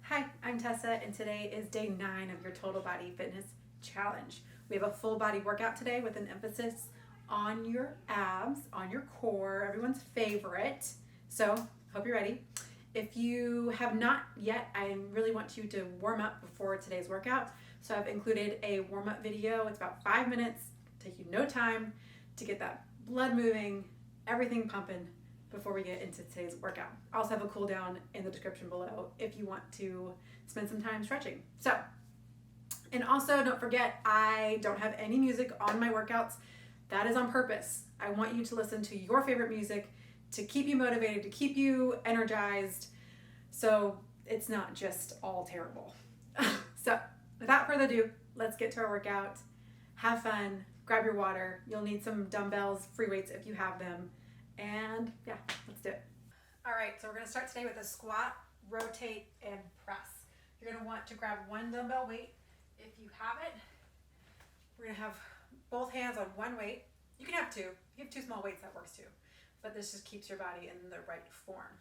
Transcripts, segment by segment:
Hi, I'm Tessa, and today is day 9 of your Total Body Fitness Challenge. We have a full body workout today with an emphasis on your abs, on your core, everyone's favorite. So, hope you're ready. If you have not yet, I really want you to warm up before today's workout. So I've included a warm-up video. It's about 5 minutes, take you no time to get that blood moving, everything pumping before we get into today's workout. I also have a cool down in the description below if you want to spend some time stretching. So, and also don't forget, I don't have any music on my workouts. That is on purpose. I want you to listen to your favorite music to keep you motivated, to keep you energized, so it's not just all terrible. So, without further ado, let's get to our workout. Have fun, grab your water. You'll need some dumbbells, free weights if you have them. And yeah, let's do it. All right, so we're gonna start today with a squat, rotate, and press. You're gonna want to grab one dumbbell weight if you have it. We're gonna have both hands on one weight. You can have two. If you have two small weights, that works too. But this just keeps your body in the right form.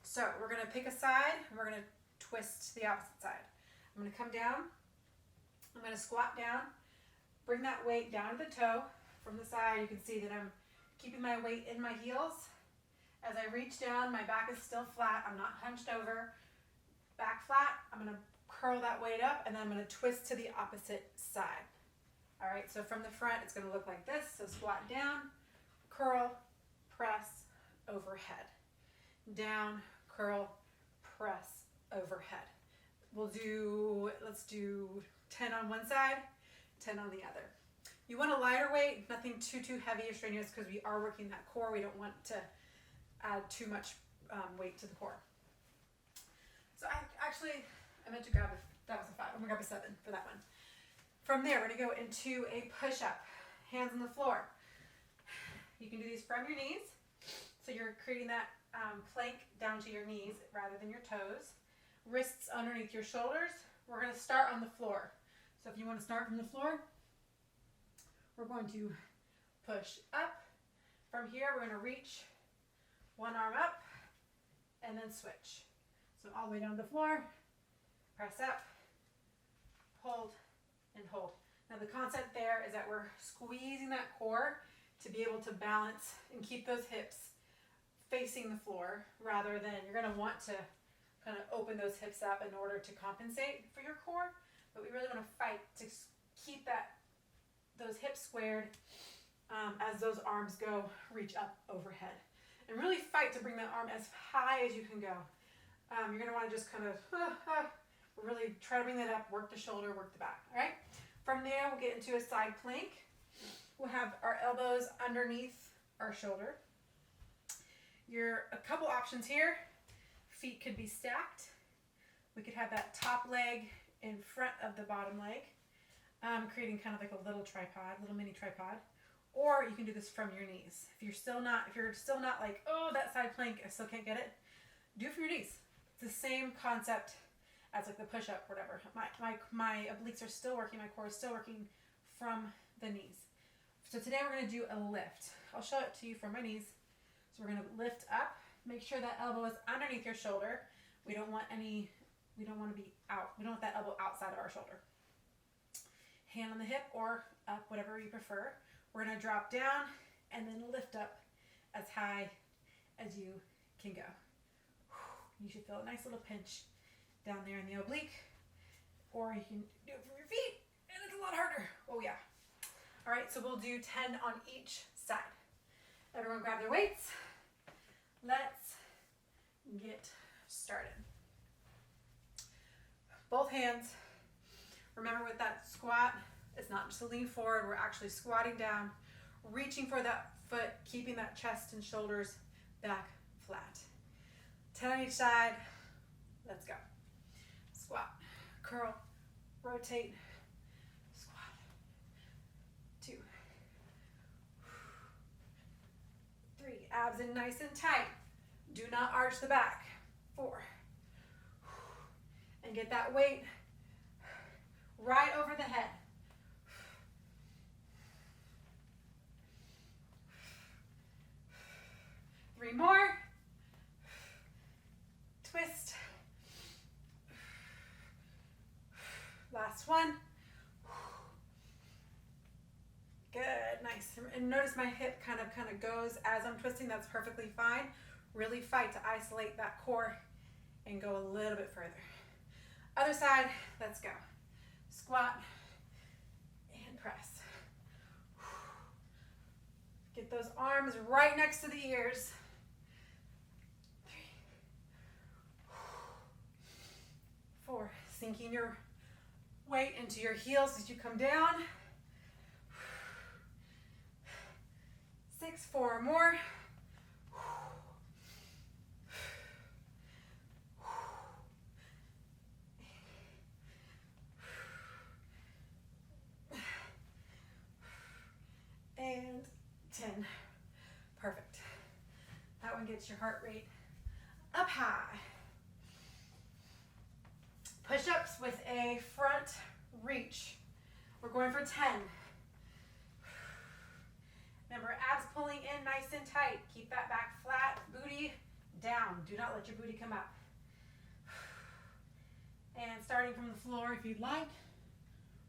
So we're gonna pick a side, and we're gonna twist to the opposite side. I'm gonna come down, I'm gonna squat down, bring that weight down to the toe. From the side, you can see that I'm keeping my weight in my heels. As I reach down, my back is still flat. I'm not hunched over. Back flat. I'm going to curl that weight up, and then I'm going to twist to the opposite side. All right, so from the front, it's going to look like this. So squat down, curl, press, overhead. Down, curl, press, overhead. Let's do 10 on one side, 10 on the other. You want a lighter weight, nothing too heavy or strenuous, because we are working that core. We don't want to add too much weight to the core. So I meant to grab that was a 5. I'm gonna grab a 7 for that one. From there, we're gonna go into a push-up. Hands on the floor. You can do these from your knees. So you're creating that plank down to your knees rather than your toes. Wrists underneath your shoulders. We're gonna start on the floor. So if you want to start from the floor, we're going to push up. From here, we're going to reach one arm up and then switch. So all the way down to the floor, press up, hold, and hold. Now the concept there is that we're squeezing that core to be able to balance and keep those hips facing the floor, rather than you're going to want to kind of open those hips up in order to compensate for your core. But we really want to fight to keep those hips squared as those arms reach up overhead. And really fight to bring that arm as high as you can go. You're going to want to just kind of really try to bring that up, work the shoulder, work the back. All right? From there, we'll get into a side plank. We'll have our elbows underneath our shoulder. A couple options here. Feet could be stacked. We could have that top leg in front of the bottom leg. Creating kind of like a little mini tripod, or you can do this from your knees. If you're still not like, oh, that side plank, I still can't get it, do it from your knees. It's the same concept as like the push-up, whatever. My obliques are still working, my core is still working from the knees. So today we're going to do a lift. I'll show it to you from my knees. So we're going to lift up, make sure that elbow is underneath your shoulder. We don't want that elbow outside of our shoulder. Hand on the hip or up, whatever you prefer. We're going to drop down and then lift up as high as you can go. You should feel a nice little pinch down there in the oblique, or you can do it from your feet, and it's a lot harder. Oh yeah. All right, so we'll do 10 on each side. Everyone grab their weights. Let's get started. Both hands. Remember, with that squat, it's not just a lean forward, we're actually squatting down, reaching for that foot, keeping that chest and shoulders back flat. 10 on each side, let's go. Squat, curl, rotate, squat, 2, 3, abs in nice and tight. Do not arch the back. 4, and get that weight right over the head. 3 more. Twist. Nice. And notice my hip kind of goes as I'm twisting. That's perfectly fine. Really fight to isolate that core and go a little bit further. Other side, let's go. Squat and press. Get those arms right next to the ears. 3, 4, sinking your weight into your heels as you come down. 6, 4 more. And 10. Perfect. That one gets your heart rate up high. Push-ups with a front reach. We're going for 10. Remember, abs pulling in nice and tight. Keep that back flat, booty down. Do not let your booty come up. And starting from the floor if you'd like,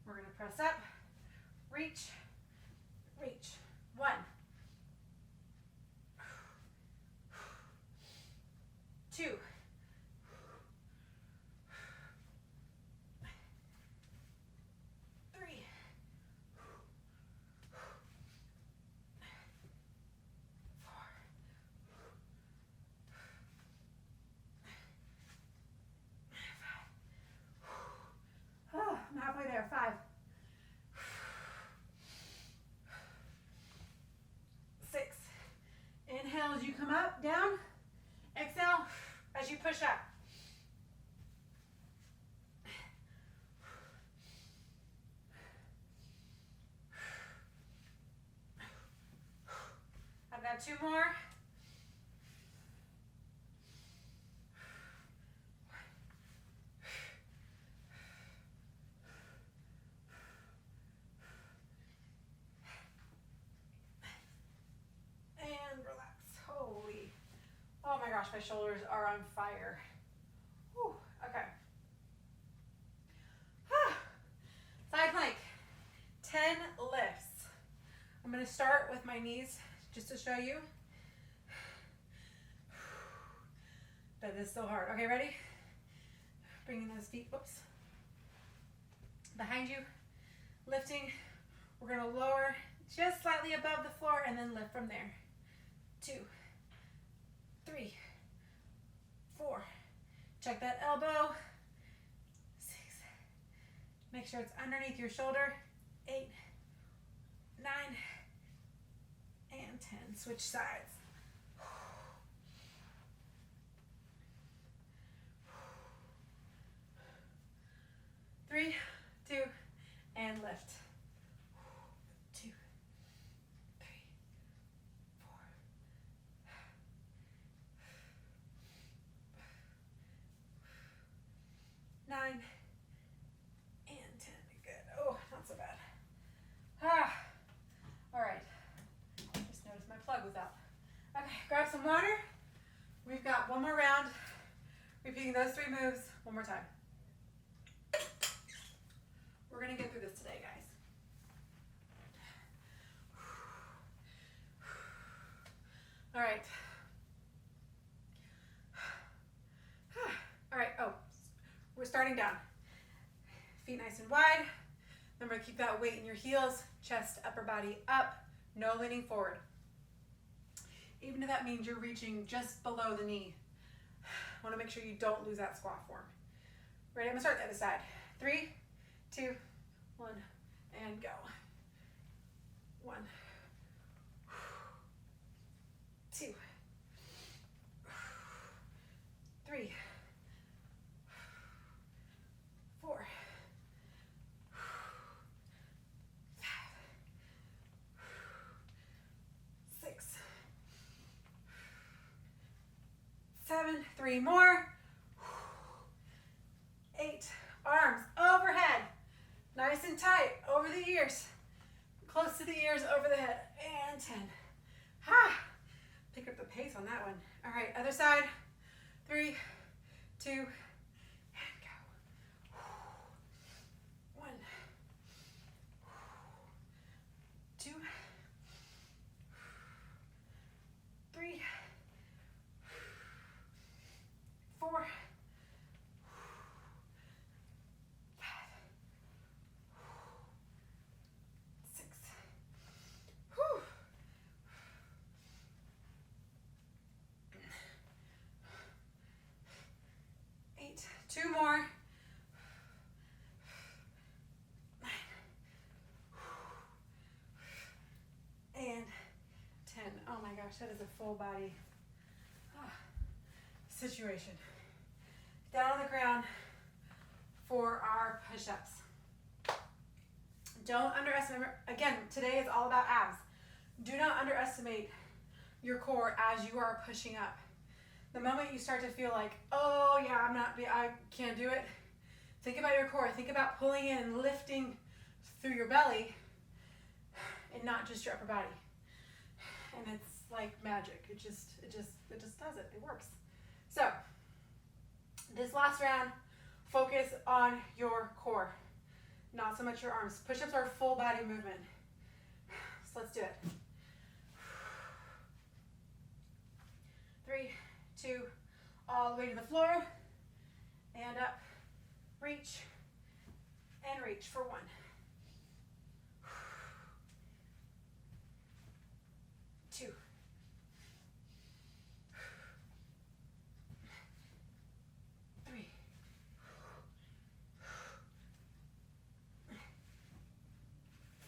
we're going to press up, reach, reach. 1, 2, 3, 4, oh, I'm halfway there. 5, 6. Inhale as you come up, down. Exhale as you push up. I've got 2 more. Oh my gosh, my shoulders are on fire. Whew, okay. Side plank, 10 lifts. I'm gonna start with my knees just to show you. That is so hard. Okay, ready? Bringing those feet, whoops, behind you, lifting. We're gonna lower just slightly above the floor and then lift from there. 2, 3, 4. Check that elbow. 6. Make sure it's underneath your shoulder. 8, 9, and 10. Switch sides. 3, 2, and lift. 2, 3, 4, 9, and 10. Good. Oh, not so bad. All right. Just noticed my plug was out. Okay, grab some water. We've got one more round. Repeating those 3 moves one more time. We're gonna get through this today, guys. All right. All right, oh, we're starting down. Feet nice and wide. Remember to keep that weight in your heels, chest, upper body up, no leaning forward. Even if that means you're reaching just below the knee. Want to make sure you don't lose that squat form. Ready, I'm gonna start the other side. 3, 2, 1, and go. 1, 2, 3, 4, 5, 6, 7, 3 more. 8, arms overhead. Nice and tight, over the ears. Close to the ears, over the head. And 10. Pick up the pace on that one. All right, other side. 3, 2, and go. 1, 2, 2 more. 9. And 10. Oh my gosh, that is a full body situation. Down on the ground for our push-ups. Don't underestimate, again, today is all about abs. Do not underestimate your core as you are pushing up. The moment you start to feel like, oh yeah, I can't do it, think about your core. Think about pulling in and lifting through your belly and not just your upper body. And it's like magic. It just does it. It works. So, this last round, focus on your core, not so much your arms. Push-ups are a full body movement. So let's do it. 3, 2, all the way to the floor, and up, reach, and reach for 1. 2. 3.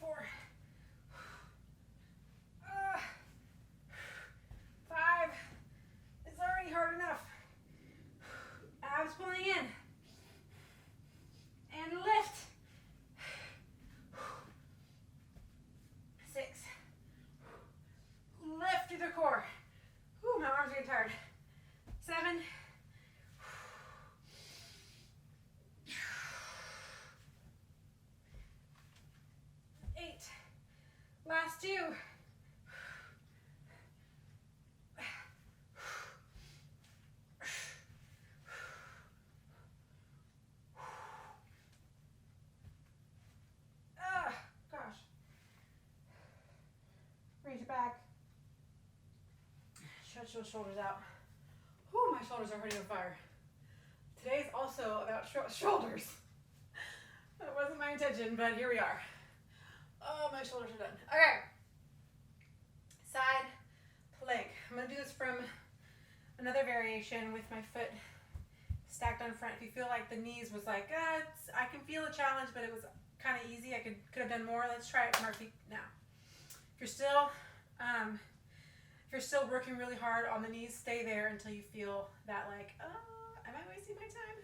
4. 5. It's already hard enough. Abs pulling in. And lift. 6. Lift through the core. Whew, my arms are getting tired. 7. 8. Last 2. Gosh. Reach it back. Stretch those shoulders out. Whew, my shoulders are already on fire. Today's also about shoulders. That wasn't my intention, but here we are. Oh, my shoulders are done. Okay. Side plank. I'm going to do this from another variation with my foot stacked on front. If you feel like the knees was like, I can feel a challenge, but it was kind of easy. I could have done more. Let's try it from our feet now. If you're still working really hard on the knees, stay there until you feel that like, am I wasting my time?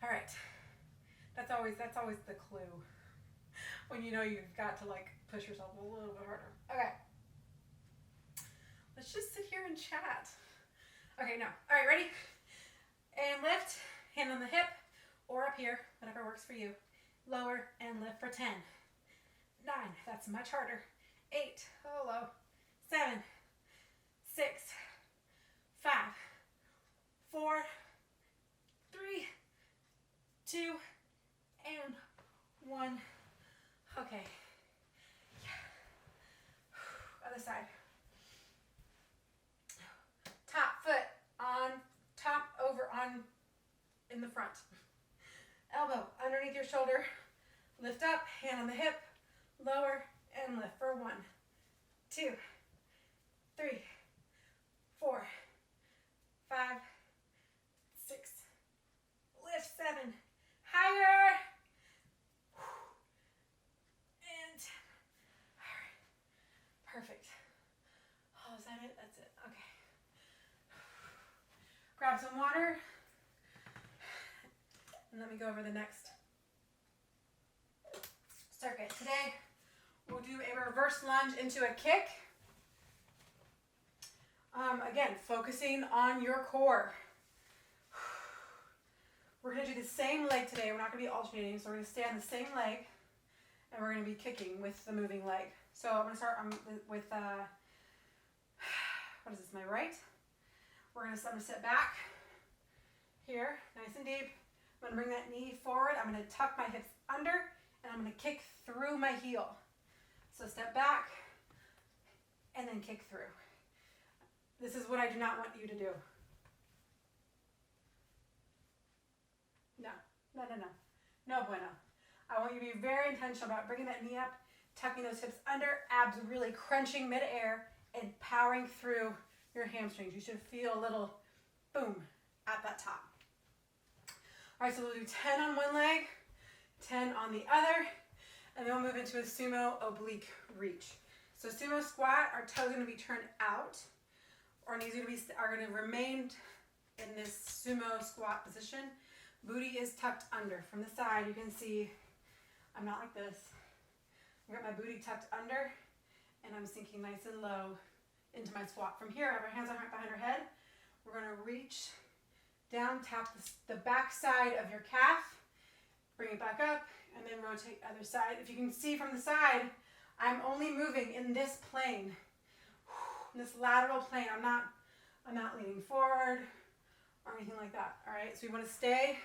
All right. That's always the clue when you know you've got to like push yourself a little bit harder. Okay. Let's just sit here and chat. Okay, no. All right, ready? And lift, hand on the hip or up here, whatever works for you. Lower and lift for 10. 9, that's much harder. 8, oh low. 7, 6, 5, 4, 3, 2, and 1. Okay. Other side. Top foot on top over on in the front. Elbow underneath your shoulder. Lift up, hand on the hip, lower, and lift for 1, 2, 3, 4, 5, 6, lift 7, higher, and 10. All right, perfect. Oh, is that it? That's it. Okay. Grab some water, and let me go over the next circuit. Today, we'll do a reverse lunge into a kick. Again, focusing on your core. We're going to do the same leg today. We're not going to be alternating, so we're going to stay on the same leg, and we're going to be kicking with the moving leg. So I'm going to start with, what is this, my right? I'm going to sit back here, nice and deep. I'm going to bring that knee forward. I'm going to tuck my hips under, and I'm going to kick through my heel. So step back, and then kick through. This is what I do not want you to do. No. No bueno. I want you to be very intentional about bringing that knee up, tucking those hips under, abs really crunching mid-air, and powering through your hamstrings. You should feel a little boom at that top. All right, so we'll do 10 on one leg, 10 on the other, and then we'll move into a sumo oblique reach. So sumo squat, our toes are going to be turned out. Our knees are going to remain in this sumo squat position. Booty is tucked under. From the side, you can see I'm not like this. I've got my booty tucked under, and I'm sinking nice and low into my squat. From here, I have our hands behind our head. We're going to reach down, tap the back side of your calf, bring it back up, and then rotate other side. If you can see from the side, I'm only moving in this plane, this lateral plane. I'm not leaning forward or anything like that. All right, so we want to stay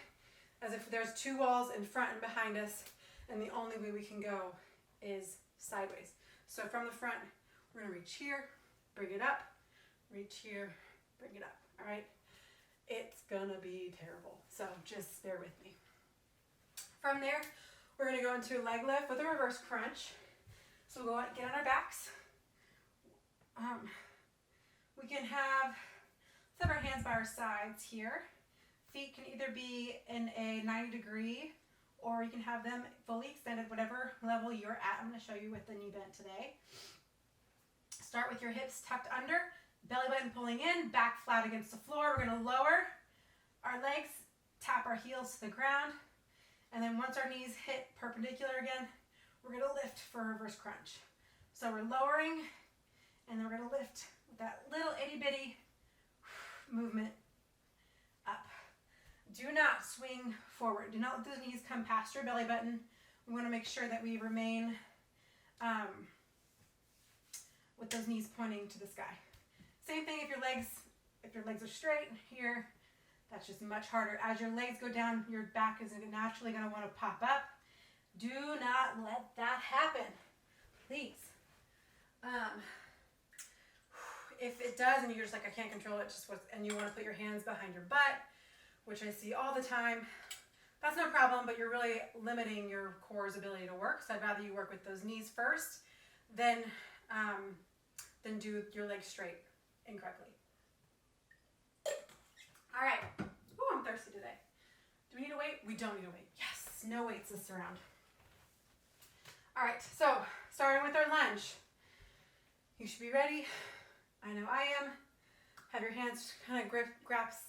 as if there's two walls in front and behind us, and the only way we can go is sideways. So from the front, we're going to reach here, bring it up, reach here, bring it up. All right, it's gonna be terrible, so just bear with me. From there, we're going to go into a leg lift with a reverse crunch. So we'll get on our backs. We can have our hands by our sides here. Feet can either be in a 90-degree, or you can have them fully extended, whatever level you're at. I'm going to show you with the knee bent today. Start with your hips tucked under, belly button pulling in, back flat against the floor. We're going to lower our legs, tap our heels to the ground, and then once our knees hit perpendicular again, we're going to lift for a reverse crunch. So we're lowering, and then we're going to lift with that little itty-bitty movement up. Do not swing forward. Do not let those knees come past your belly button. We want to make sure that we remain with those knees pointing to the sky. Same thing if your legs are straight here. That's just much harder. As your legs go down, your back is naturally going to want to pop up. Do not let that happen, please. If it does and you're just like, I can't control it, and you want to put your hands behind your butt, which I see all the time, that's no problem, but you're really limiting your core's ability to work. So I'd rather you work with those knees first than do your legs straight incorrectly. All right. Oh, I'm thirsty today. Do we need a weight? We don't need a weight. Yes, no weights this round. All right, so starting with our lunge. You should be ready. I know I am. Have your hands kind of grasped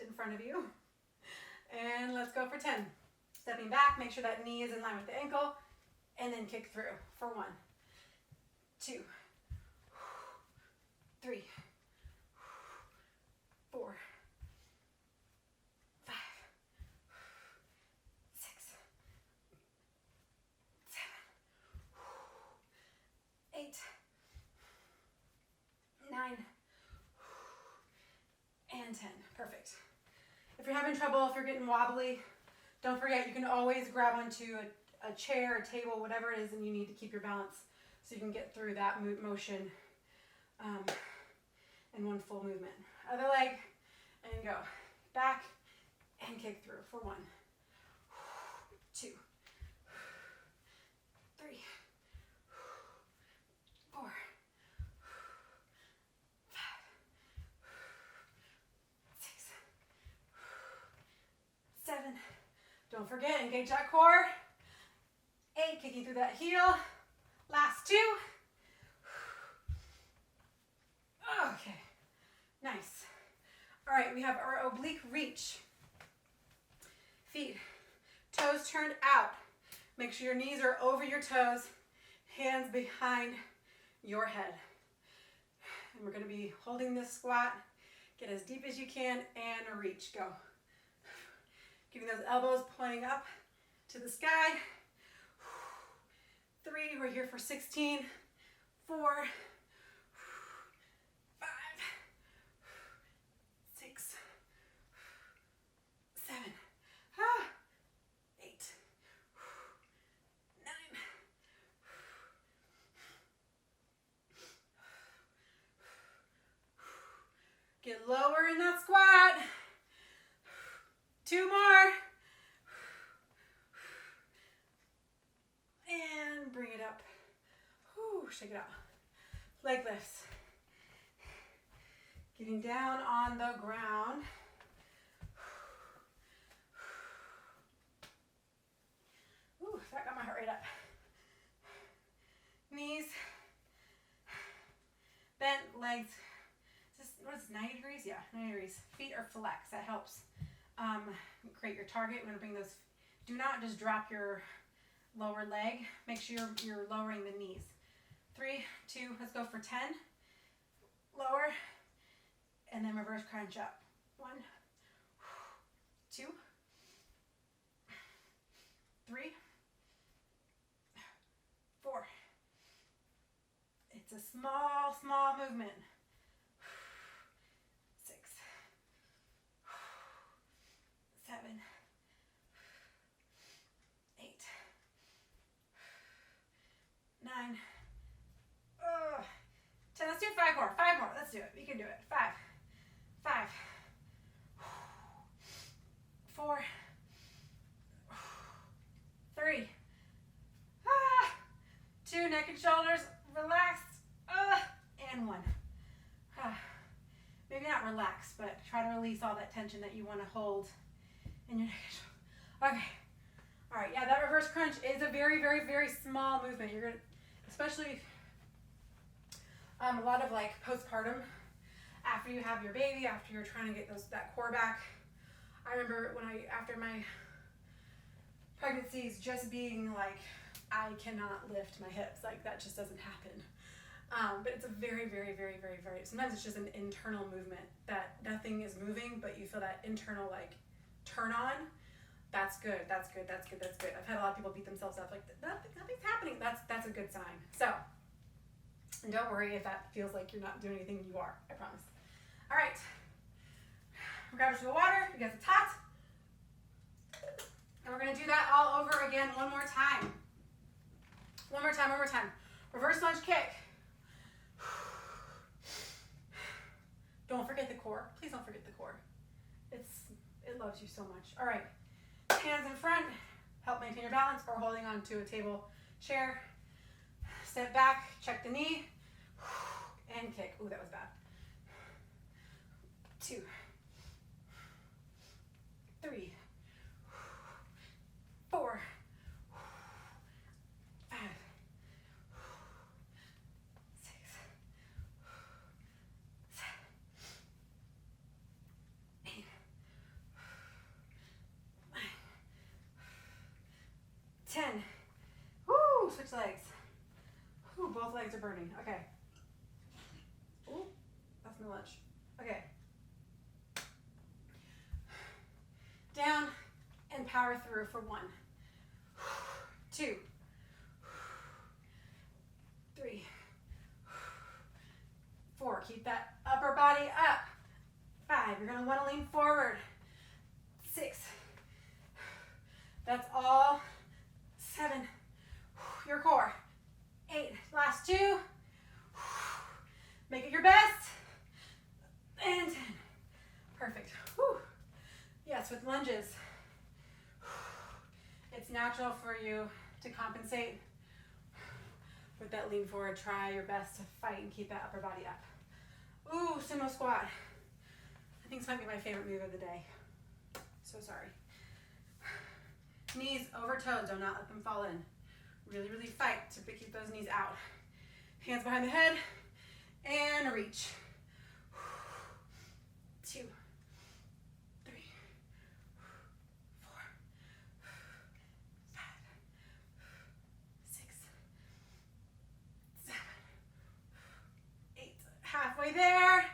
in front of you. And let's go for 10. Stepping back, make sure that knee is in line with the ankle, and then kick through for 1, 2, 3, 4, 5, 6, 7, 8, 9, and 10. Perfect. If you're having trouble, if you're getting wobbly, don't forget you can always grab onto a chair, a table, whatever it is, and you need to keep your balance so you can get through that motion in one full movement. Other leg, and go. Back and kick through for 1, 2, 3, 4, 5, 6, 7. Don't forget, engage that core. 8, kicking through that heel. Last 2. Okay, nice. All right, we have our oblique reach. Feet, toes turned out. Make sure your knees are over your toes, hands behind your head. And we're going to be holding this squat. Get as deep as you can and reach. Go. Keeping those elbows pointing up to the sky. 3, we're here for 16, 4, 5, 6, 7, 8, 9, 10. Get lower in that squat. 2 more. And bring it up. Whew, shake it out. Leg lifts. Getting down on the ground. right up. Knees bent, legs. What is this, 90 degrees? Yeah, 90 degrees. Feet are flex. That helps create your target. We're going to bring those. Do not just drop your lower leg. Make sure you're lowering the knees. 3, 2, let's go for 10. Lower, and then reverse crunch up. 1, 2, 3, 4. It's a small, small movement. 6, 7, 8, 9, 10. Let's do 5 more. 5 more. Let's do it. We can do it. 5, 5, 4, 3, 2. Neck and shoulders relaxed, and 1. Maybe not relax, but try to release all that tension that you want to hold in your neck and shoulders. Okay. All right. Yeah, that reverse crunch is a very, very, very small movement. You're gonna, especially a lot of like postpartum, after you have your baby, after you're trying to get that core back. I remember after my pregnancies, just being like, I cannot lift my hips. Like that just doesn't happen. But it's a very, very, very, very, very, sometimes it's just an internal movement that nothing is moving, but you feel that internal like turn on. That's good. That's good. That's good. That's good. I've had a lot of people beat themselves up like nothing's happening. That's a good sign. So, and don't worry if that feels like you're not doing anything. You are. I promise. All right. Grab some water because it's hot. And we're going to do that all over again one more time. One more time, one more time. Reverse lunge kick. Don't forget the core. Please don't forget the core. It loves you so much. All right. Hands in front. Help maintain your balance or holding on to a table, chair. Step back. Check the knee. And kick. Ooh, that was bad. 2, 3, 4, 5, 6, 7, 8, 9, 10. Woo! Switch legs. Woo, both legs are burning. Okay. Ooh, that's my lunch. Okay. Down and power through for 1, 2, 3, 4. Keep that upper body up. 5. You're going to want to lean forward. 6. That's all. 7. Your core. 8. Last 2. Make it your best. And 10. Perfect. Whew. Yes, with lunges, it's natural for you to compensate with that lean forward. Try your best to fight and keep that upper body up. Ooh, sumo squat. I think this might be my favorite move of the day. So sorry. Knees over toes. Do not let them fall in. Really, really fight to keep those knees out. Hands behind the head and reach. 2, 3, 4, 5, 6, 7, 8. Halfway there.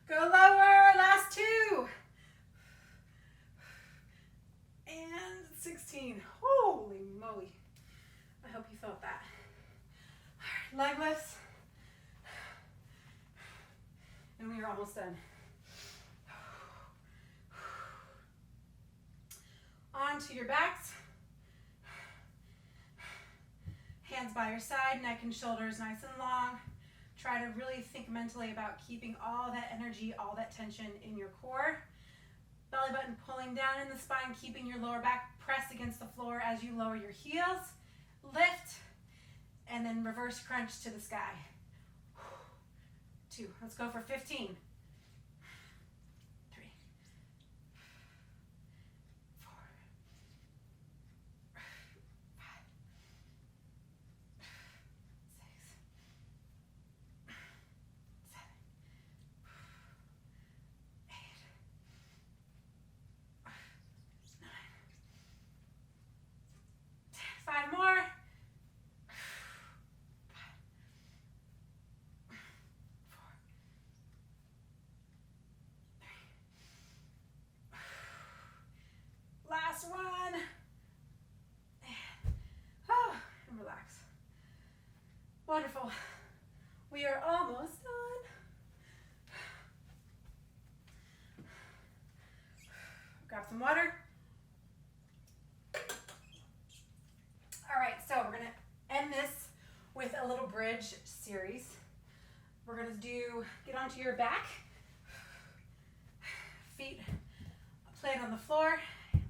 Go lower. Last 2. And 16. Holy moly. I hope you felt that. All right, leg lifts. And we are almost done. Onto your backs. Hands by your side, neck and shoulders nice and long. Try to really think mentally about keeping all that energy, all that tension in your core. Belly button pulling down in the spine, keeping your lower back pressed against the floor as you lower your heels. Lift, and then reverse crunch to the sky. 2. Let's go for 15. 3, 4, 5, 6, 7, 8, 9, 10. 5 more. 4, 3. Last one. And relax. Wonderful. We are almost done. Grab some water. All right, so we're going to end this with a little bridge series. We're going to get onto your back. Feet planted on the floor,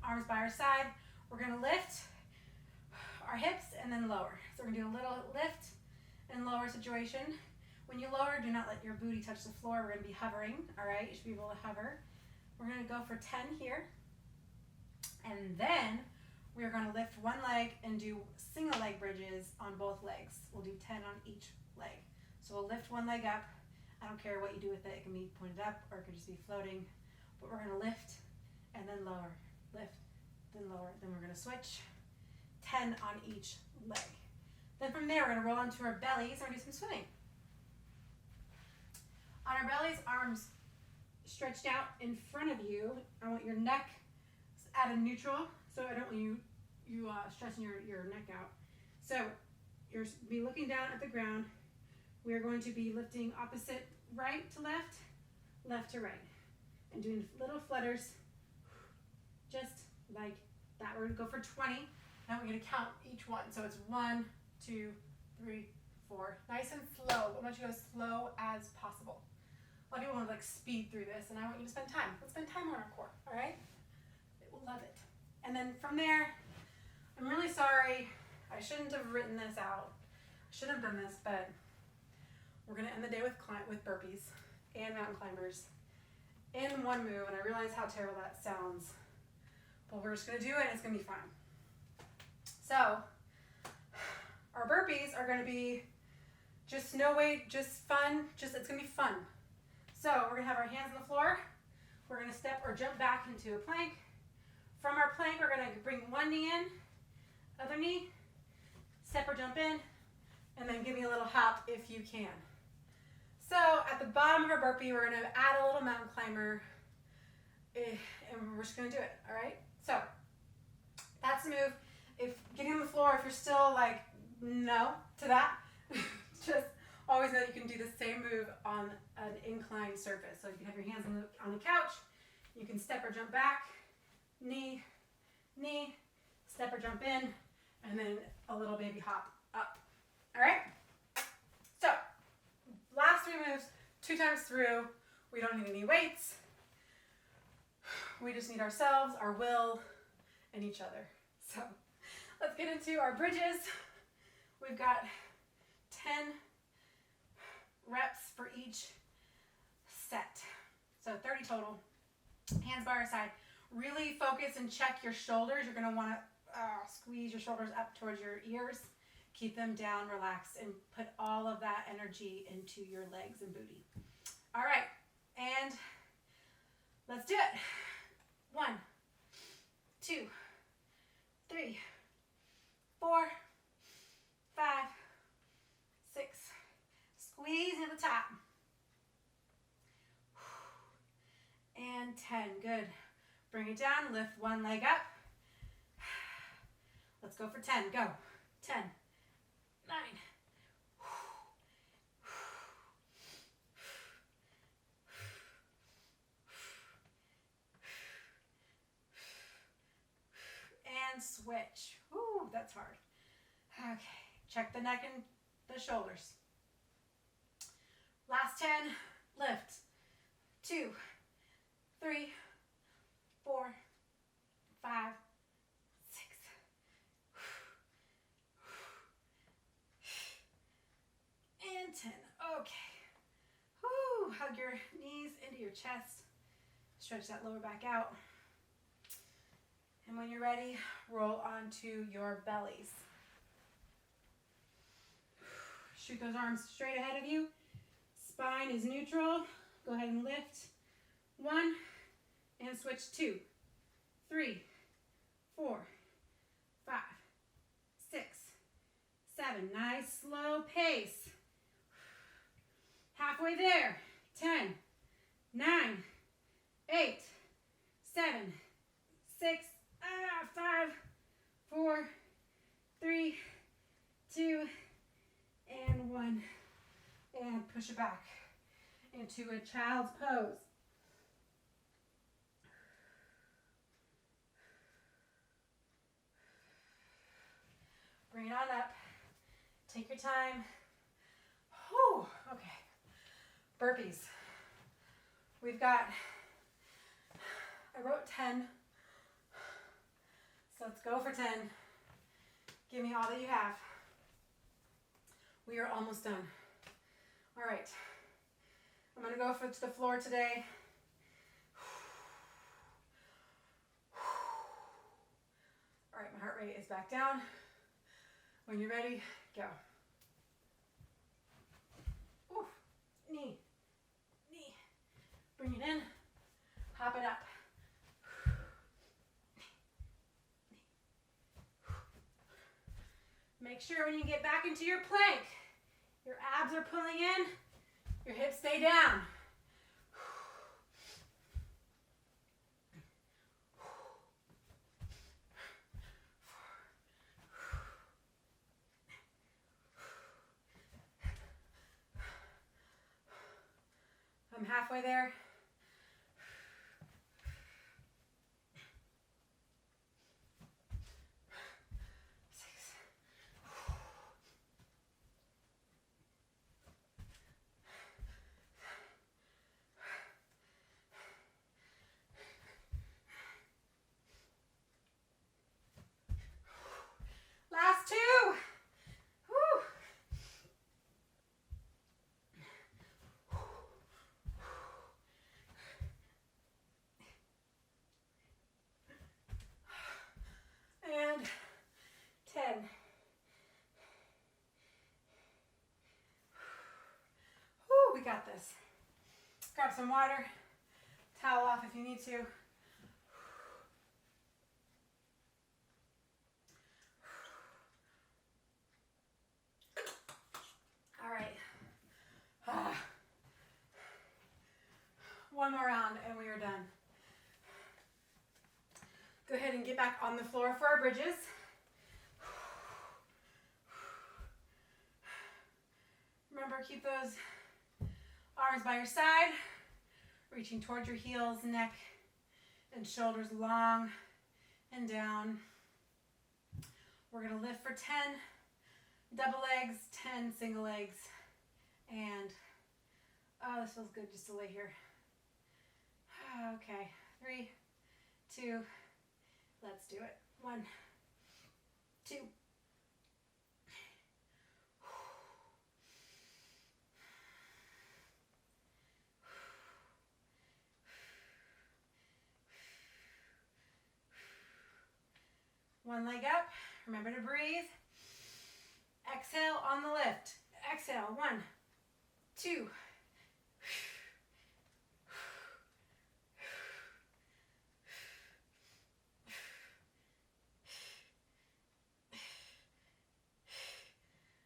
arms by our side. We're going to lift our hips and then lower. So we're going to do a little lift and lower situation. When you lower, do not let your booty touch the floor. We're going to be hovering, all right? You should be able to hover. We're going to go for 10 here. And then we're going to lift one leg and do single leg bridges on both legs. We'll do 10 on each leg. So we'll lift one leg up. I don't care what you do with it. It can be pointed up or it could just be floating. But we're going to lift and then lower. Lift, then lower. Then we're going to switch. 10 on each leg. Then from there, we're going to roll onto our bellies and we're going to do some swimming. On our bellies, arms stretched out in front of you. I want your neck at a neutral, so I don't want you stressing your neck out. So you're be looking down at the ground. We are going to be lifting opposite right to left, left to right, and doing little flutters, just like that. We're going to go for 20. Now we're going to count each one. So it's 1, 2, 3, 4. Nice and slow. I want you to go as slow as possible. A lot of people want to like speed through this, and I want you to spend time. Let's spend time on our core, all right? We'll love it. And then from there, I'm really sorry. I shouldn't have written this out. I shouldn't have done this, but we're going to end the day with burpees and mountain climbers in one move, and I realize how terrible that sounds, but we're just going to do it, and it's going to be fun. So, our burpees are going to be just no weight, just fun, it's going to be fun. So, we're going to have our hands on the floor. We're going to step or jump back into a plank. From our plank, we're going to bring one knee in, other knee, step or jump in, and then give me a little hop if you can. So, at the bottom of our burpee, we're going to add a little mountain climber, and we're just going to do it, all right? So, that's the move. If getting on the floor, if you're still like, no to that, just always know you can do the same move on an inclined surface. So you can have your hands on the couch, you can step or jump back, knee, knee, step or jump in, and then a little baby hop up. All right? So, last 3 moves, 2 times through. We don't need any weights. We just need ourselves, our will, and each other. So, let's get into our bridges. We've got 10 reps for each set. So 30 total. Hands by our side. Really focus and check your shoulders. You're going to want to squeeze your shoulders up towards your ears. Keep them down, relax, and put all of that energy into your legs and booty. All right, and let's do it. 1, 2, 3, 4, 5, 6. Squeeze at the top. And 10. Good. Bring it down. Lift one leg up. Let's go for 10. Go. 10, 9. And switch. Ooh, that's hard. Okay. Check the neck and the shoulders. Last 10. Lift. 2, 3, 4, 5, 6. And 10. Okay. Whew. your chest. Stretch that lower back out. And when you're ready, roll onto your bellies. Shoot those arms straight ahead of you. Spine is neutral. Go ahead and lift. 1, and switch 2, 3, 4, 5, 6, 7. Nice slow pace. Halfway there. 10, 9, 8, 7, 6, 5, 4, 3, 2, and 1. And push it back into a child's pose. Bring it on up. Take your time. Whew, okay. Burpees. We've got, I wrote 10. So let's go for 10. Give me all that you have. We are almost done. All right. I'm going to go to the floor today. All right, my heart rate is back down. When you're ready, go. Ooh, knee. Bring it in. Hop it up. Make sure when you get back into your plank, your abs are pulling in, your hips stay down. I'm halfway there. Last 2. Whew. And 10. Whew, we got this. Grab some water. Towel off if you need to. All right. One more round and we are done. Go ahead and get back on the floor for our bridges. Remember, keep those arms by your side, reaching towards your heels, neck and shoulders long and down. We're going to lift for 10 double legs, 10 single legs, and oh, this feels good just to lay here. Okay, 3, 2, let's do it. 1, 2. One leg up. Remember to breathe. Exhale on the lift. Exhale. 1, 2.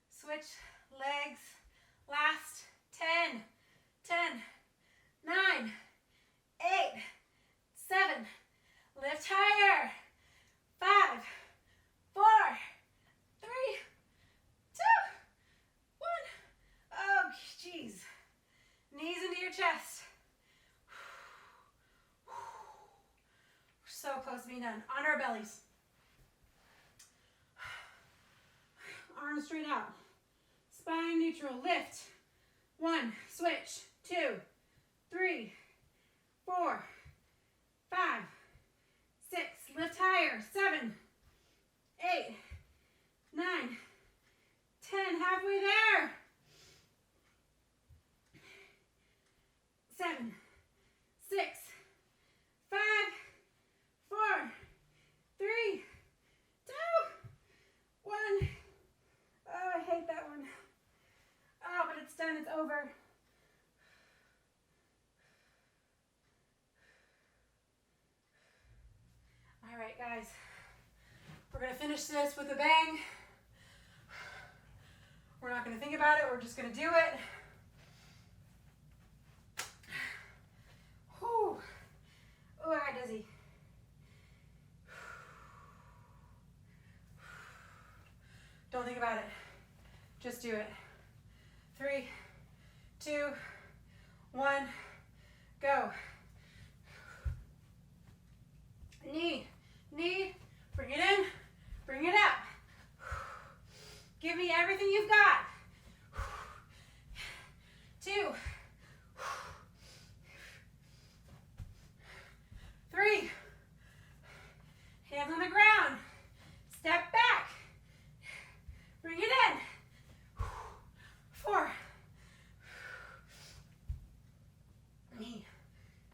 Switch legs. Last 10, 9, 8, 7. Lift higher. 5, 4, 3, 2, 1. Oh, jeez. Knees into your chest. We're so close to being done. On our bellies. Arms straight out. Spine neutral. Lift. 1. Switch. 2, 3, 4, 5, 6. Lift higher. 7, 8, 9, 10. Halfway there. 7, over. All right, guys. We're gonna finish this with a bang. We're not gonna think about it, we're just gonna do it. Whew. Oh, I got dizzy. Don't think about it. Just do it. 3, 2, 1, go. Knee, knee, bring it in, bring it up. Give me everything you've got. 2, 3, hands on the ground, step back, bring it in. 4, knee,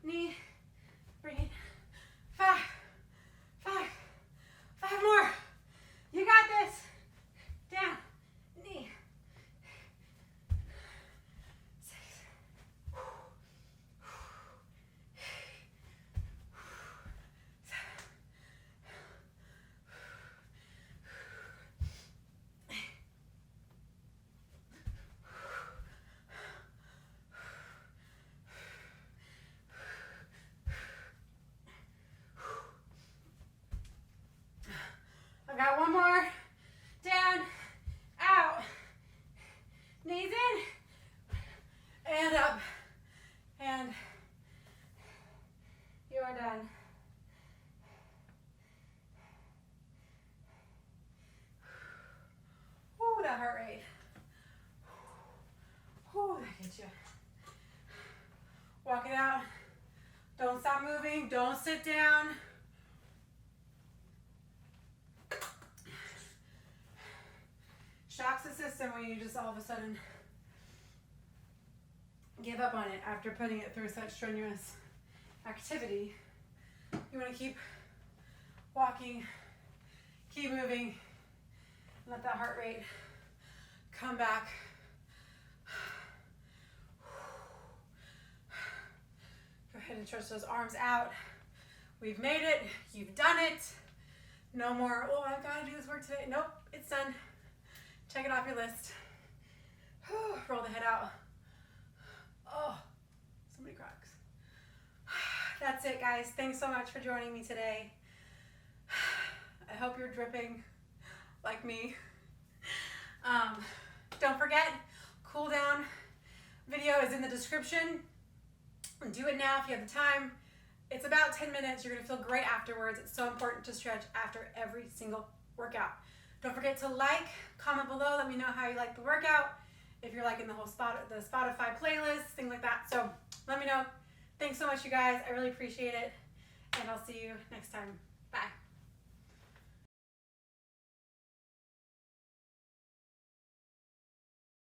knee, bring it. 5, 5 more. You got this. Down, knee. 6. I've got one more. Down, out, knees in, and up, and you are done. Ooh, that heart rate. Ooh, that gets you. Walk it out. Don't stop moving. Don't sit down. Shocks the system when you just all of a sudden give up on it after putting it through such strenuous activity. You want to keep walking, keep moving, let that heart rate come back. Go ahead and stretch those arms out. We've made it. You've done it. No more, oh, I've got to do this work today. Nope, it's done. Check it off your list. Roll the head out. Oh, so many cracks. That's it, guys. Thanks so much for joining me today. I hope you're dripping like me. Don't forget, Cooldown video is in the description. Do it now if you have the time. It's about 10 minutes. You're gonna feel great afterwards. It's so important to stretch after every single workout. Don't forget to like, comment below, let me know how you like the workout, if you're liking the whole Spotify playlist, things like that. So let me know. Thanks so much, you guys. I really appreciate it, and I'll see you next time.